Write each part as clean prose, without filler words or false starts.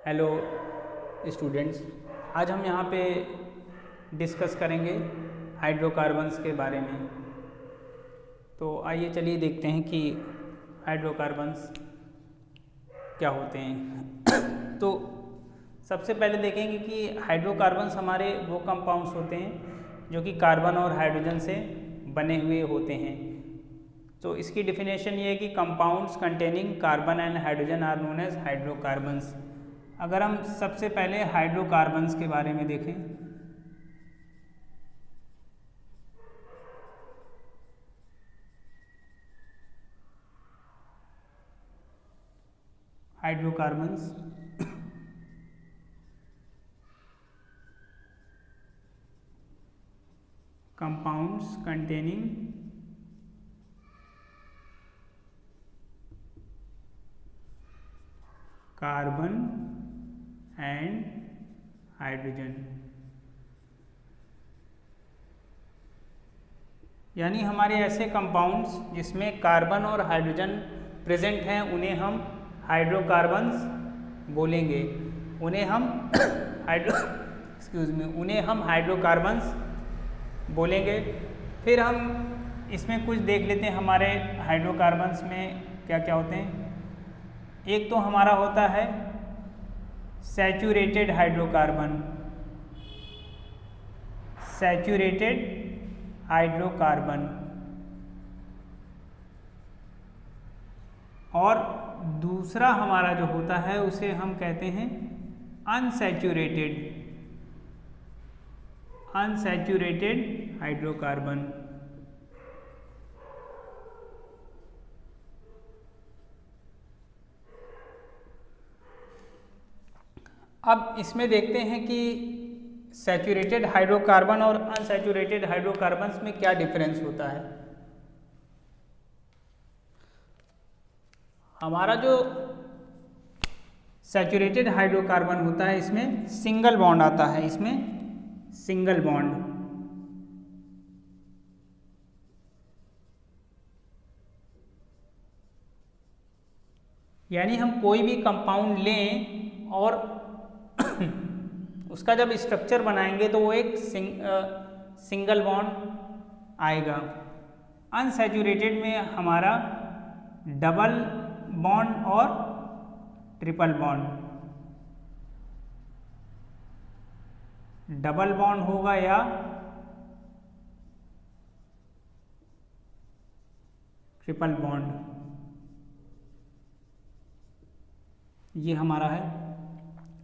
Hello students, आज हम यहाँ पे डिस्कस करेंगे हाइड्रोकार्बन्स के बारे में। तो आइए चलिए देखते हैं कि हाइड्रोकार्बन्स क्या होते हैं। तो सबसे पहले देखेंगे कि हाइड्रोकार्बन्स हमारे वो कंपाउंड्स होते हैं जो कि कार्बन और हाइड्रोजन से बने हुए होते हैं। तो इसकी डिफिनेशन ये है कि compounds containing carbon and hydrogen are known as hydrocarbons. अगर हम सबसे पहले हाइड्रोकार्बन्स के बारे में देखें, hydrocarbons compounds containing carbon and hydrogen, यानी हमारे ऐसे कंपाउंड्स जिसमें कार्बन और हाइड्रोजन प्रेजेंट हैं उन्हें हम हाइड्रोकार्बन्स बोलेंगे। उन्हें हम हाइड्रोकार्बन्स बोलेंगे। फिर हम इसमें कुछ देख लेते हैं हमारे हाइड्रोकार्बन्स में क्या क्या होते हैं। एक तो हमारा होता है सैचुरेटेड हाइड्रोकार्बन, सैचुरेटेड हाइड्रोकार्बन, और दूसरा हमारा जो होता है उसे हम कहते हैं अनसैचुरेटेड हाइड्रोकार्बन। अब इसमें देखते हैं कि सैचुरेटेड हाइड्रोकार्बन और अनसैचुरेटेड हाइड्रोकार्बन्स में क्या डिफरेंस होता है। हमारा जो सैचुरेटेड हाइड्रोकार्बन होता है इसमें सिंगल बॉन्ड आता है, इसमें सिंगल बॉन्ड। यानी हम कोई भी कंपाउंड लें और उसका जब स्ट्रक्चर बनाएंगे तो वो एक सिंगल बॉन्ड आएगा। अनसैचुरेटेड में हमारा डबल बॉन्ड और ट्रिपल बॉन्ड, डबल बॉन्ड होगा या ट्रिपल बॉन्ड, ये हमारा है।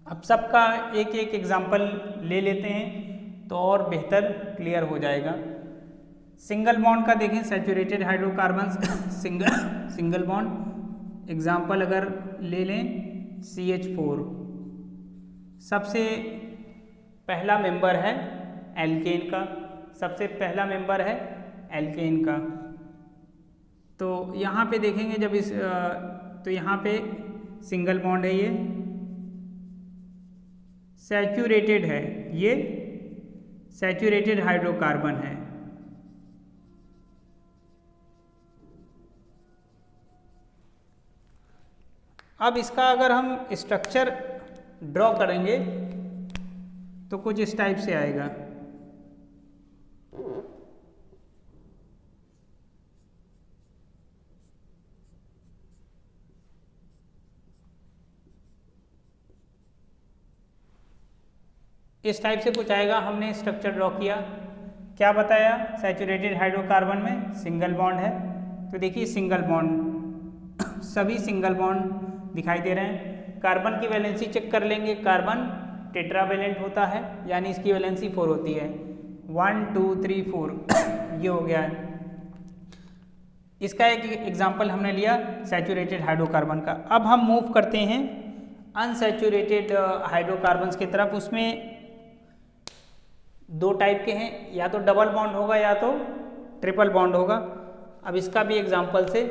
अब सबका एक एक एग्जाम्पल ले लेते हैं तो और बेहतर क्लियर हो जाएगा। सिंगल बॉन्ड का देखें, saturated hydrocarbons single bond example अगर ले लें CH4, सबसे पहला मेंबर है एल्केन का, सबसे पहला मेंबर है एल्केन का। तो यहाँ पे देखेंगे जब तो यहाँ पे सिंगल बॉन्ड है, ये सैचुरेटेड है, ये सैचुरेटेड हाइड्रोकार्बन है। अब इसका अगर हम स्ट्रक्चर ड्रॉ करेंगे तो कुछ इस टाइप से आएगा। इस टाइप से कुछ आएगा। हमने स्ट्रक्चर ड्रॉ किया, क्या बताया, सैचुरेटेड हाइड्रोकार्बन में सिंगल बॉन्ड है। तो देखिए सिंगल बॉन्ड, सभी सिंगल बॉन्ड दिखाई दे रहे हैं। कार्बन की वैलेंसी चेक कर लेंगे, कार्बन टेट्रावेलेंट होता है, यानी इसकी वैलेंसी 4 होती है। 1 2 3 4 ये हो गया है। इसका एक एग्जाम्पल हमने लिया सैचुरेटेड हाइड्रोकार्बन का। अब हम मूव करते हैं अनसैचुरेटेड हाइड्रोकार्बन्स की तरफ। उसमें दो टाइप के हैं, या तो डबल बॉन्ड होगा या तो ट्रिपल बॉन्ड होगा। अब इसका भी एग्जाम्पल से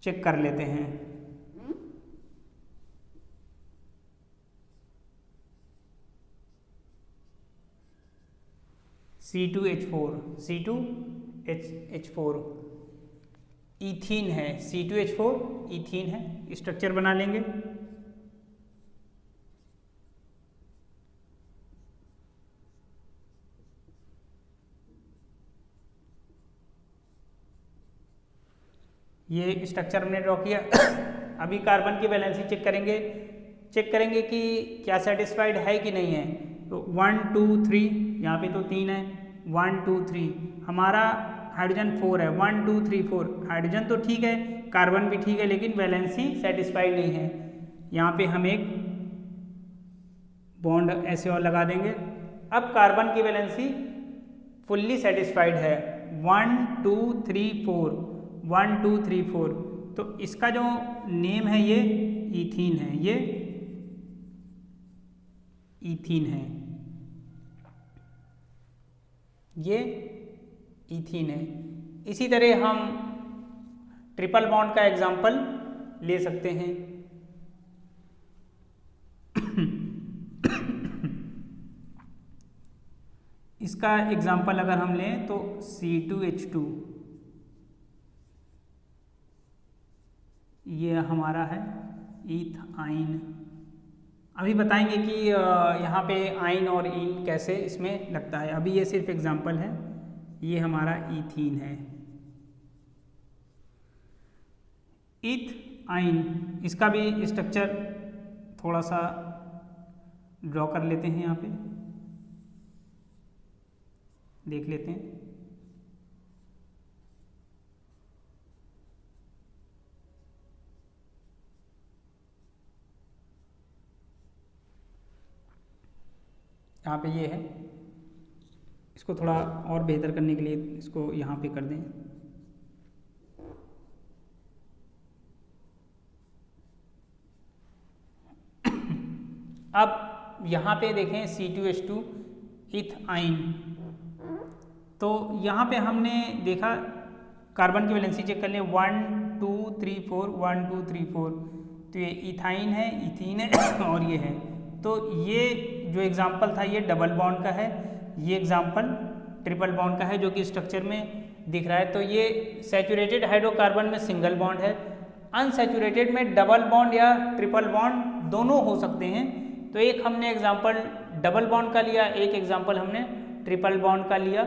चेक कर लेते हैं। C2H4 इथीन है, C2H4 इथीन है। स्ट्रक्चर बना लेंगे। ये स्ट्रक्चर हमने ड्रॉ किया। अभी कार्बन की वैलेंसी चेक करेंगे कि क्या सेटिस्फाइड है कि नहीं है। तो 1 2 3 यहाँ पे तो 3 है, 1 2 3 हमारा हाइड्रोजन 4 है, 1 2 3 4 हाइड्रोजन तो ठीक है, कार्बन भी ठीक है, लेकिन वैलेंसी सेटिस्फाइड नहीं है। यहाँ पे हम एक बॉन्ड ऐसे और लगा देंगे। अब कार्बन की वैलेंसी फुल्ली सेटिस्फाइड है, 1 2 3 4 1 2 3 4। तो इसका जो नेम है ये ईथीन है, ये ईथीन है, ये ईथीन है। इसी तरह हम ट्रिपल बॉन्ड का एग्जाम्पल ले सकते हैं। इसका एग्जाम्पल अगर हम लें तो C2H2, ये हमारा है ईथाइन। अभी बताएंगे कि यहाँ पे आइन और इन कैसे इसमें लगता है, अभी ये सिर्फ एग्जाम्पल है। ये हमारा ईथीन है, ईथ आइन। इसका भी स्ट्रक्चर थोड़ा सा ड्रॉ कर लेते हैं, यहाँ पे देख लेते हैं। यहाँ पे ये है, इसको थोड़ा और बेहतर करने के लिए इसको यहाँ पे कर दें। अब यहाँ पे देखें C2H2 ईथाइन। तो यहाँ पे हमने देखा कार्बन की वैलेंसी चेक कर लें, 1 2 3 4 1 2 3 4। तो ये ईथाइन है, ईथीन है और ये है। तो ये जो एग्जाम्पल था ये डबल बॉन्ड का है, ये एग्जाम्पल ट्रिपल बॉन्ड का है जो कि स्ट्रक्चर में दिख रहा है। तो ये सैचुरेटेड हाइड्रोकार्बन में सिंगल बॉन्ड है, अनसैचुरेटेड में डबल बॉन्ड या ट्रिपल बॉन्ड दोनों हो सकते हैं। तो एक हमने एग्जाम्पल डबल बॉन्ड का लिया, एक एग्जाम्पल हमने ट्रिपल बॉन्ड का लिया।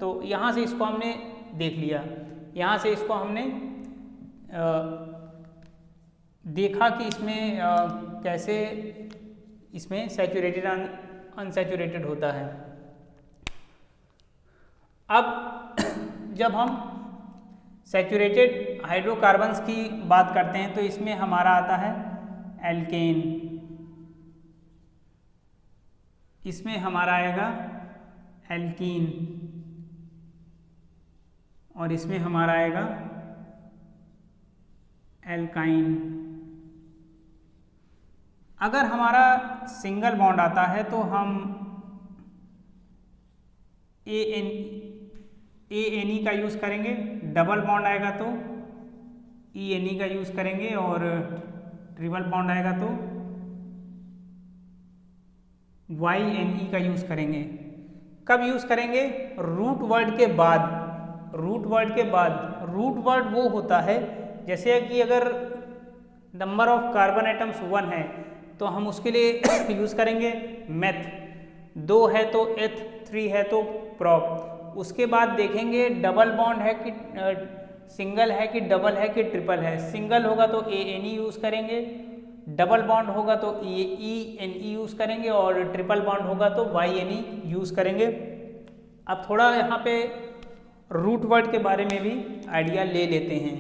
तो यहाँ से इसको हमने देख लिया, यहाँ से इसको हमने देखा कि इसमें कैसे इसमें सैचुरेटेड अनसैचुरेटेड होता है। अब जब हम सैचुरेटेड हाइड्रोकार्बन्स की बात करते हैं तो इसमें हमारा आता है एल्केन, इसमें हमारा आएगा एल्कीन और इसमें हमारा आएगा एल्काइन। अगर हमारा सिंगल बॉन्ड आता है तो हम ANE का यूज़ करेंगे, डबल बॉन्ड आएगा तो ENE का यूज़ करेंगे और ट्रिपल बॉन्ड आएगा तो YNE का यूज़ करेंगे। कब यूज़ करेंगे? रूट वर्ड के बाद। रूट वर्ड के बाद, रूट वर्ड वो होता है जैसे कि अगर नंबर ऑफ कार्बन एटम्स 1 है तो हम उसके लिए यूज़ करेंगे मेथ, 2 है तो एथ, 3 है तो प्रॉप। उसके बाद देखेंगे डबल बॉन्ड है कि सिंगल है कि डबल है कि ट्रिपल है। सिंगल होगा तो ANE यूज़ करेंगे, डबल बॉन्ड होगा तो ENE यूज़ करेंगे और ट्रिपल बॉन्ड होगा तो YNE यूज़ करेंगे। अब थोड़ा यहाँ पे रूट वर्ड के बारे में भी आइडिया ले लेते हैं,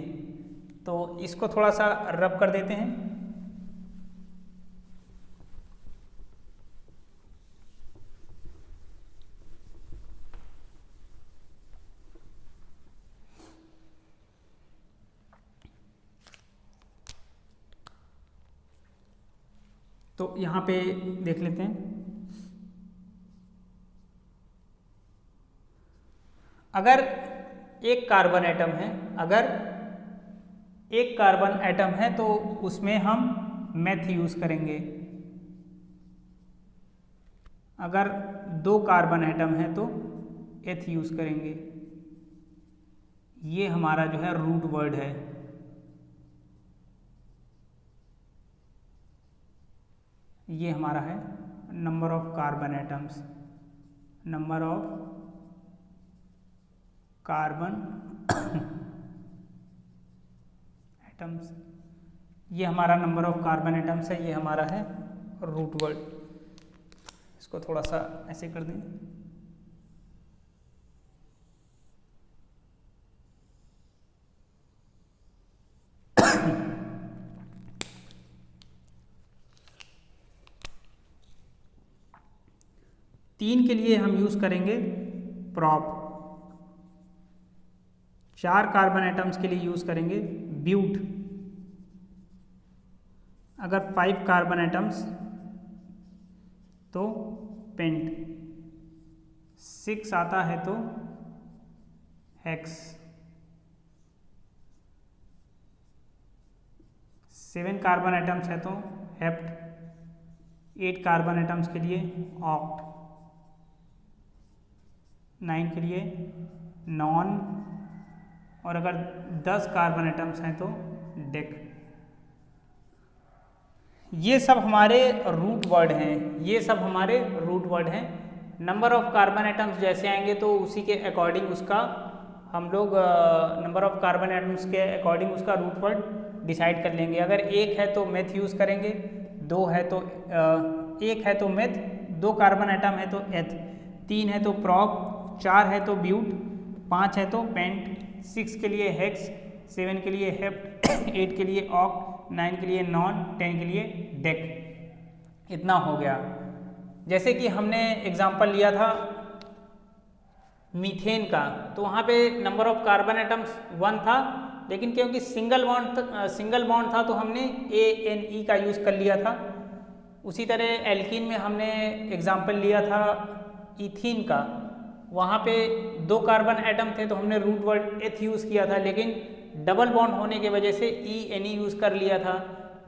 तो इसको थोड़ा सा रब कर देते हैं। तो यहाँ पे देख लेते हैं, अगर एक कार्बन एटम है, अगर एक कार्बन एटम है तो उसमें हम मेथ यूज़ करेंगे। अगर 2 कार्बन एटम है तो एथ यूज़ करेंगे। ये हमारा जो है रूट वर्ड है। ये हमारा है number of carbon atoms, number of carbon atoms, ये हमारा नंबर ऑफ कार्बन एटम्स है, ये हमारा है रूट वर्ड। इसको थोड़ा सा ऐसे कर दें। तीन के लिए हम यूज करेंगे प्रॉप, 4 कार्बन एटम्स के लिए यूज करेंगे ब्यूट, अगर 5 कार्बन एटम्स तो पेंट, 6 आता है तो हेक्स, 7 कार्बन एटम्स है तो हेप्ट, 8 कार्बन एटम्स के लिए ऑक्ट, 9 के लिए नॉन, और अगर 10 कार्बन एटम्स हैं तो डेक। ये सब हमारे रूट वर्ड हैं, ये सब हमारे रूट वर्ड हैं। नंबर ऑफ कार्बन एटम्स जैसे आएंगे तो उसी के अकॉर्डिंग उसका हम लोग नंबर ऑफ कार्बन एटम्स के अकॉर्डिंग उसका रूट वर्ड डिसाइड कर लेंगे। अगर 1 है तो मेथ यूज़ करेंगे, 2 है तो 1 है तो मेथ, 2 कार्बन एटम है तो एथ, 3 है तो प्रॉप, 4 है तो ब्यूट, 5 है तो पेंट, 6 के लिए हेक्स, 7 के लिए हेप्ट, 8 के लिए ऑक्ट, 9 के लिए नॉन, 10 के लिए डेक। इतना हो गया। जैसे कि हमने एग्जाम्पल लिया था मीथेन का, तो वहाँ पे नंबर ऑफ कार्बन एटम्स 1 था, लेकिन क्योंकि सिंगल बॉन्ड था तो हमने ANE का यूज़ कर लिया था। उसी तरह एल्कीन में हमने एग्जाम्पल लिया था इथीन का, वहाँ पे 2 कार्बन एटम थे तो हमने रूट वर्ड एथ यूज़ किया था, लेकिन डबल बॉन्ड होने की वजह से ENE यूज़ कर लिया था।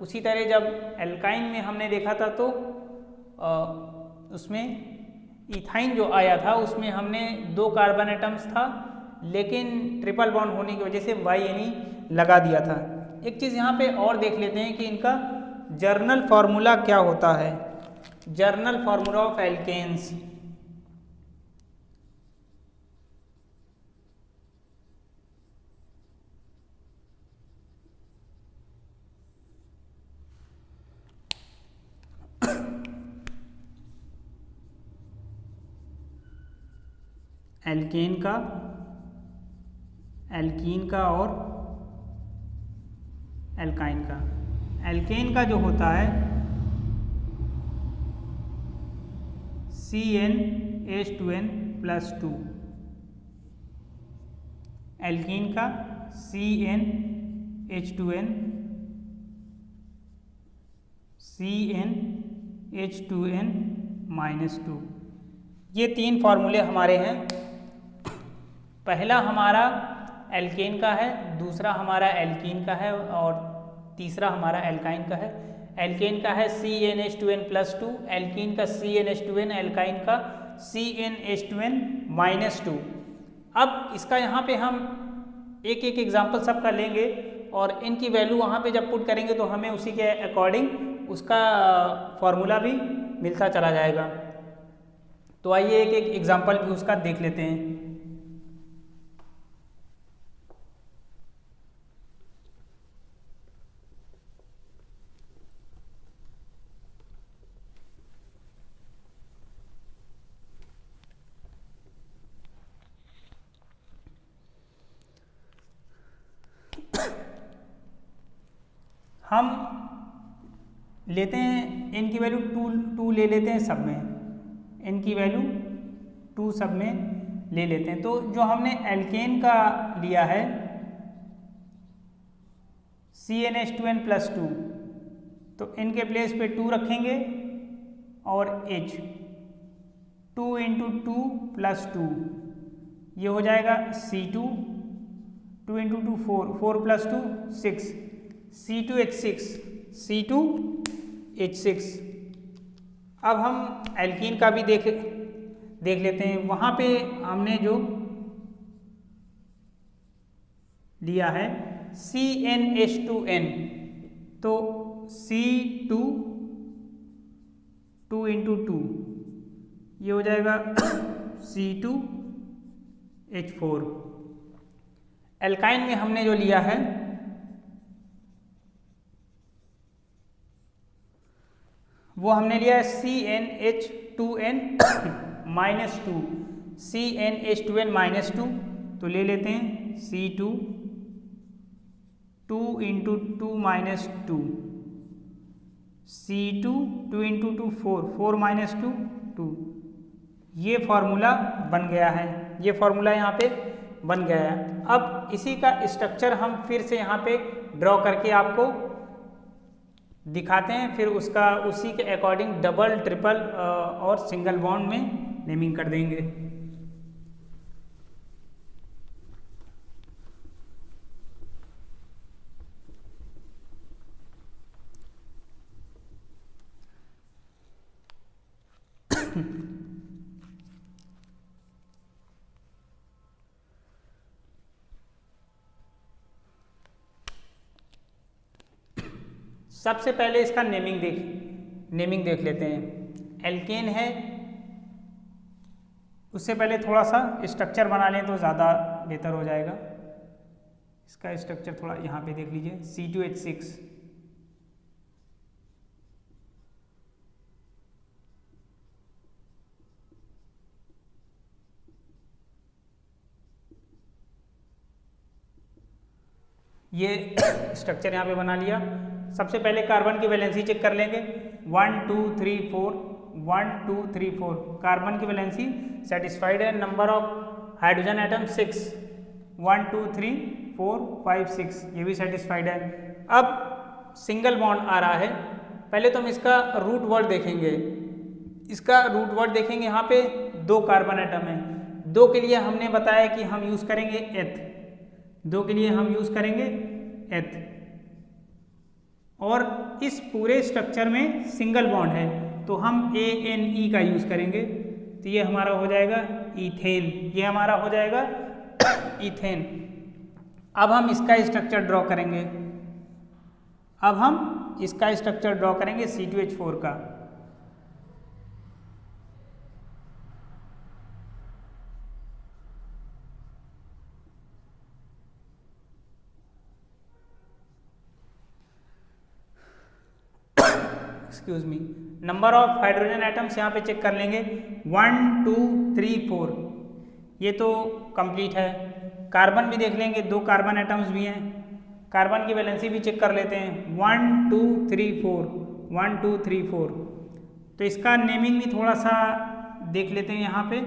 उसी तरह जब एल्काइन में हमने देखा था तो उसमें इथाइन जो आया था उसमें हमने 2 कार्बन एटम्स था, लेकिन ट्रिपल बॉन्ड होने की वजह से YNE लगा दिया था। एक चीज़ यहाँ पे और देख लेते हैं कि इनका जर्नल फार्मूला क्या होता है। General formula of alkanes, alkene का और एल्काइन का। एल्केन का जो होता है CnH2n+2, एल्कीन का CnH2n-2। ये 3 फार्मूले हमारे हैं। पहला हमारा एल्केन का है, दूसरा हमारा एल्कीन का है और तीसरा हमारा एल्काइन का है। एल्केन का है CnH2n+2, एल्कीन का CnH2n, एल्काइन का CnH2n-2। अब इसका यहाँ पे हम एक एक एग्जाम्पल सबका लेंगे और इनकी वैल्यू वहाँ पे जब पुट करेंगे तो हमें उसी के अकॉर्डिंग उसका फॉर्मूला भी मिलता चला जाएगा। तो आइए एक एक एग्जाम्पल भी उसका देख लेते हैं। हम लेते हैं इनकी वैल्यू 2 ले लेते हैं सब में, इनकी वैल्यू 2 सब में ले लेते हैं। तो जो हमने एल्केन का लिया है CnH2n+2, तो इनके प्लेस पे 2 रखेंगे और H 2 × 2+2, ये हो जाएगा C2, 2 × 2 4, 4+2 6, C2H6। अब हम एल्कीन का भी देख लेते हैं। वहाँ पे हमने जो लिया है CnH2n, तो C2 2 × 2, ये हो जाएगा C2H4। एल्काइन में हमने जो लिया है वो हमने लिया है CnH2n -2, CnH2n-2, तो ले लेते हैं C2 2 × 2 - 2, C2 2 × 2 4, 4 - 2 2, ये फॉर्मूला बन गया है, ये फॉर्मूला यहाँ पे बन गया है। अब इसी का स्ट्रक्चर हम फिर से यहाँ पे ड्रॉ करके आपको दिखाते हैं, फिर उसका उसी के अकॉर्डिंग डबल, ट्रिपल और सिंगल बॉन्ड में नेमिंग कर देंगे। सबसे पहले इसका नेमिंग देख लेते हैं। एल्केन है, उससे पहले थोड़ा सा स्ट्रक्चर बना लें तो ज़्यादा बेहतर हो जाएगा। इसका स्ट्रक्चर थोड़ा यहाँ पे देख लीजिए, C2H6, ये स्ट्रक्चर यहाँ पे बना लिया। सबसे पहले कार्बन की वैलेंसी चेक कर लेंगे, 1 2 3 4, 1 2 3 4, कार्बन की वैलेंसी सेटिस्फाइड है। नंबर ऑफ हाइड्रोजन एटम 6, 1 2 3 4 5 6, ये भी सेटिस्फाइड है। अब सिंगल बॉन्ड आ रहा है, पहले तो हम इसका रूट वर्ड देखेंगे। इसका रूट वर्ड देखेंगे, यहाँ पे 2 कार्बन एटम है, 2 के लिए हमने बताया कि हम यूज़ करेंगे एथ, 2 के लिए हम यूज़ करेंगे एथ, और इस पूरे स्ट्रक्चर में सिंगल बॉन्ड है तो हम ANE का यूज़ करेंगे, तो ये हमारा हो जाएगा इथेन, ये हमारा हो जाएगा इथेन। अब हम इसका स्ट्रक्चर ड्रॉ करेंगे, अब हम इसका स्ट्रक्चर ड्रॉ करेंगे C2H4 का। Excuse me, number of hydrogen atoms यहाँ पे चेक कर लेंगे, 1 2 3 4, ये तो कंप्लीट है। कार्बन भी देख लेंगे, 2 कार्बन एटम्स भी हैं, कार्बन की वैलेंसी भी चेक कर लेते हैं, 1 2 3 4, 1 2 3 4। तो इसका नेमिंग भी थोड़ा सा देख लेते हैं। यहाँ पे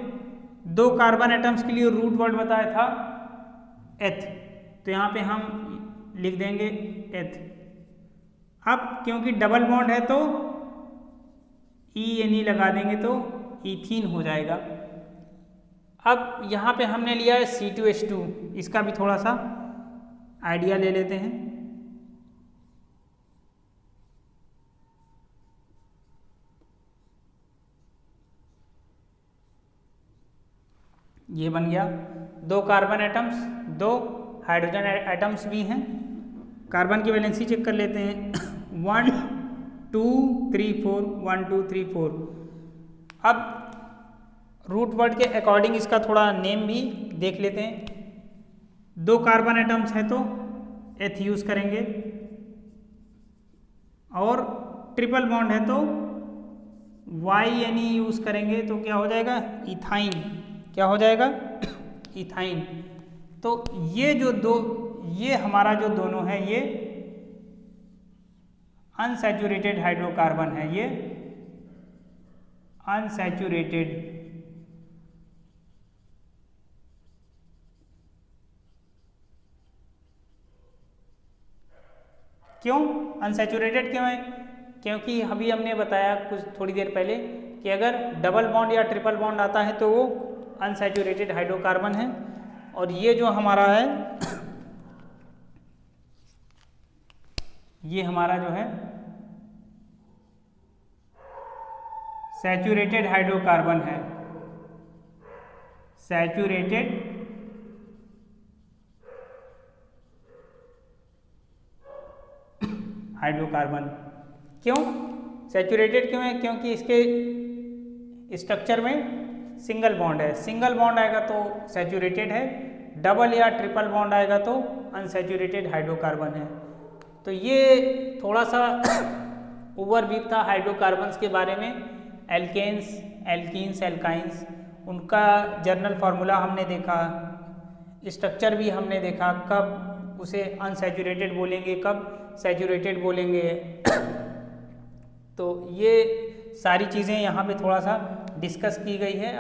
2 कार्बन एटम्स के लिए रूट वर्ड बताया था एथ, तो यहाँ पे हम लिख देंगे एथ। अब क्योंकि डबल बॉन्ड है तो ENE लगा देंगे तो इथीन हो जाएगा। अब यहाँ पे हमने लिया है C2H2, इसका भी थोड़ा सा आइडिया ले लेते हैं। ये बन गया, 2 कार्बन एटम्स, 2 हाइड्रोजन एटम्स भी हैं। कार्बन की वैलेंसी चेक कर लेते हैं, 1 2 3 4, 1 2 3 4। अब रूट वर्ड के अकॉर्डिंग इसका थोड़ा नेम भी देख लेते हैं। 2 कार्बन एटम्स है तो एथ यूज करेंगे, और ट्रिपल बॉन्ड है तो YNE यूज करेंगे, तो क्या हो जाएगा इथाइन, क्या हो जाएगा इथाइन। तो ये जो ये हमारा जो दोनों है ये अनसैचुरेटेड हाइड्रोकार्बन है, ये अनसैचुरेटेड, क्यों अनसैचुरेटेड क्यों है? क्योंकि अभी हमने बताया कुछ थोड़ी देर पहले कि अगर डबल बॉन्ड या ट्रिपल बॉन्ड आता है तो वो अनसैचुरेटेड हाइड्रोकार्बन है, और ये जो हमारा है ये हमारा जो है सैचुरेटेड हाइड्रोकार्बन है, सैचुरेटेड हाइड्रोकार्बन। क्यों सैचुरेटेड क्यों है? क्योंकि इसके स्ट्रक्चर में सिंगल बॉन्ड है, सिंगल बॉन्ड आएगा तो सैचुरेटेड है, डबल या ट्रिपल बॉन्ड आएगा तो अनसैचुरेटेड हाइड्रोकार्बन है। तो ये थोड़ा सा ओवरव्यू था हाइड्रोकार्बन्स के बारे में, एल्केन्स, एल्कीन्स, एल्काइंस, उनका जर्नल फार्मूला हमने देखा, स्ट्रक्चर भी हमने देखा, कब उसे अनसैचुरेटेड बोलेंगे, कब सैचुरेटेड बोलेंगे। तो ये सारी चीज़ें यहाँ पे थोड़ा सा डिस्कस की गई है।